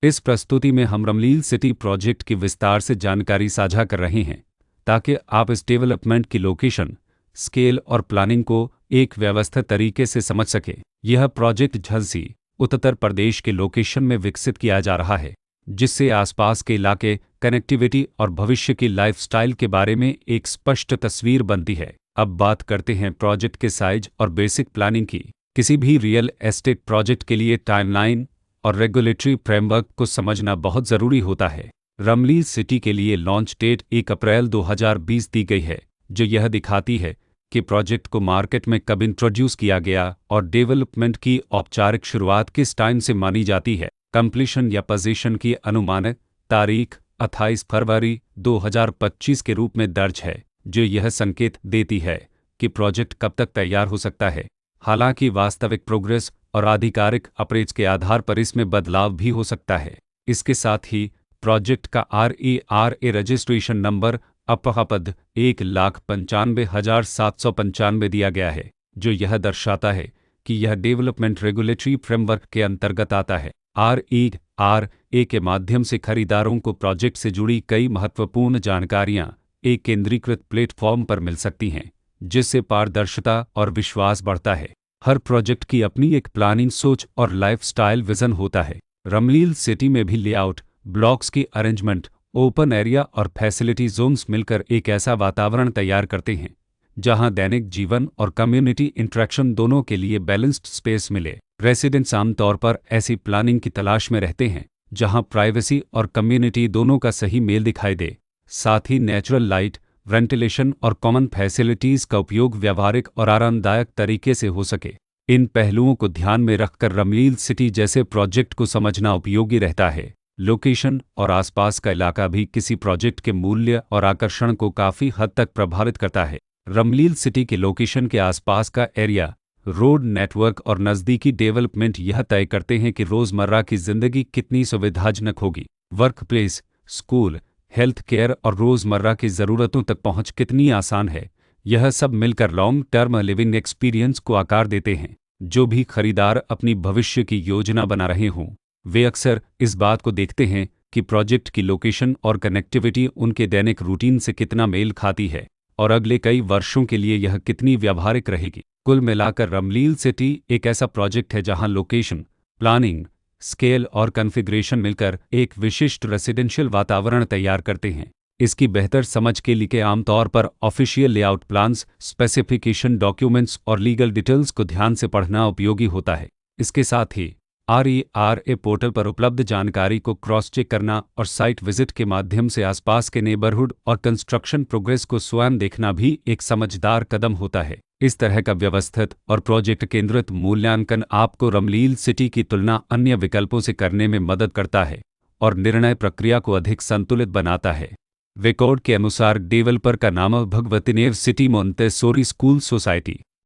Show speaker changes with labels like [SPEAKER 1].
[SPEAKER 1] इस प्रस्तुति में हम रमलील सिटी प्रोजेक्ट की विस्तार से जानकारी साझा कर रहे हैं ताकि आप इस डेवलपमेंट की लोकेशन, स्केल और प्लानिंग को एक व्यवस्थित तरीके से समझ सकें। यह प्रोजेक्ट झांसी, उत्तर प्रदेश के लोकेशन में विकसित किया जा रहा है, जिससे आसपास के इलाके, कनेक्टिविटी और भविष्य की लाइफस्टाइल के बारे में एक स्पष्ट तस्वीर बनती है। अब बात करते हैं प्रोजेक्ट के साइज और बेसिक प्लानिंग की। किसी भी रियल एस्टेट प्रोजेक्ट के लिए टाइमलाइन और रेगुलेटरी फ्रेमवर्क को समझना बहुत ज़रूरी होता है। रमलील सिटी के लिए लॉन्च डेट 1 अप्रैल 2020 दी गई है, जो यह दिखाती है कि प्रोजेक्ट को मार्केट में कब इंट्रोड्यूस किया गया और डेवलपमेंट की औपचारिक शुरुआत किस टाइम से मानी जाती है। कंप्लीशन या पोजीशन की अनुमानित तारीख 28 फरवरी 2025 के रूप में दर्ज है, जो यह संकेत देती है कि प्रोजेक्ट कब तक तैयार हो सकता है। हालांकि वास्तविक प्रोग्रेस और आधिकारिक अप्रोच के आधार पर इसमें बदलाव भी हो सकता है। इसके साथ ही प्रोजेक्ट का RERA रजिस्ट्रेशन नंबर अपहपद 1,95,795 दिया गया है, जो यह दर्शाता है कि यह डेवलपमेंट रेगुलेटरी फ्रेमवर्क के अंतर्गत आता है। RERA के माध्यम से खरीदारों को प्रोजेक्ट से जुड़ी कई महत्वपूर्ण जानकारियां एक केंद्रीकृत प्लेटफॉर्म पर मिल सकती हैं, जिससे पारदर्शिता और विश्वास बढ़ता है। हर प्रोजेक्ट की अपनी एक प्लानिंग सोच और लाइफस्टाइल विजन होता है। रमलील सिटी में भी लेआउट, ब्लॉक्स की अरेंजमेंट, ओपन एरिया और फैसिलिटी जोन्स मिलकर एक ऐसा वातावरण तैयार करते हैं जहां दैनिक जीवन और कम्युनिटी इंटरेक्शन दोनों के लिए बैलेंस्ड स्पेस मिले। रेसिडेंट्स आमतौर पर ऐसी प्लानिंग की तलाश में रहते हैं जहां प्राइवेसी और कम्युनिटी दोनों का सही मेल दिखाई दे। साथ ही नेचुरल लाइट, वेंटिलेशन और कॉमन फैसिलिटीज़ का उपयोग व्यावहारिक और आरामदायक तरीके से हो सके। इन पहलुओं को ध्यान में रखकर रमलील सिटी जैसे प्रोजेक्ट को समझना उपयोगी रहता है। लोकेशन और आसपास का इलाका भी किसी प्रोजेक्ट के मूल्य और आकर्षण को काफ़ी हद तक प्रभावित करता है। रमलील सिटी के लोकेशन के आसपास का एरिया, रोड नेटवर्क और नज़दीकी डेवलपमेंट यह तय करते हैं कि रोज़मर्रा की ज़िंदगी कितनी सुविधाजनक होगी। Work place, school, health care और रोज़मर्रा की ज़रूरतों तक पहुंच कितनी आसान है। यह सब मिलकर लॉन्ग टर्म लिविंग एक्सपीरियंस को आकार देते हैं। जो भी खरीदार अपनी भविष्य की योजना बना रहे हों, वे अक्सर इस बात को देखते हैं कि प्रोजेक्ट की लोकेशन और कनेक्टिविटी उनके दैनिक रूटीन से कितना मेल खाती है और अगले कई वर्षों के लिए यह कितनी व्यावहारिक रहेगी। कुल मिलाकर रमलील सिटी एक ऐसा प्रोजेक्ट है जहां लोकेशन, प्लानिंग, स्केल और कॉन्फ़िगरेशन मिलकर एक विशिष्ट रेसिडेंशियल वातावरण तैयार करते हैं। इसकी बेहतर समझ के लिए आमतौर पर official layout plans, specification documents और लीगल डिटेल्स को ध्यान से पढ़ना उपयोगी होता है। इसके साथ ही RERA पोर्टल पर उपलब्ध जानकारी को क्रॉस चेक करना और साइट विजिट के माध्यम से आसपास के नेबरहुड और कंस्ट्रक्शन प्रोग्रेस को स्वयं देखना भी एक समझदार कदम होता है। इस तरह का व्यवस्थित और प्रोजेक्ट केंद्रित मूल्यांकन आपको रमलील सिटी की तुलना अन्य विकल्पों से करने में मदद करता है और निर्णय प्रक्रिया को अधिक संतुलित बनाता है। रिकॉर्ड के अनुसार डेवलपर का नाम भगवतीनेर सिटी मोंटेसोरी स्कूल सोसाइटी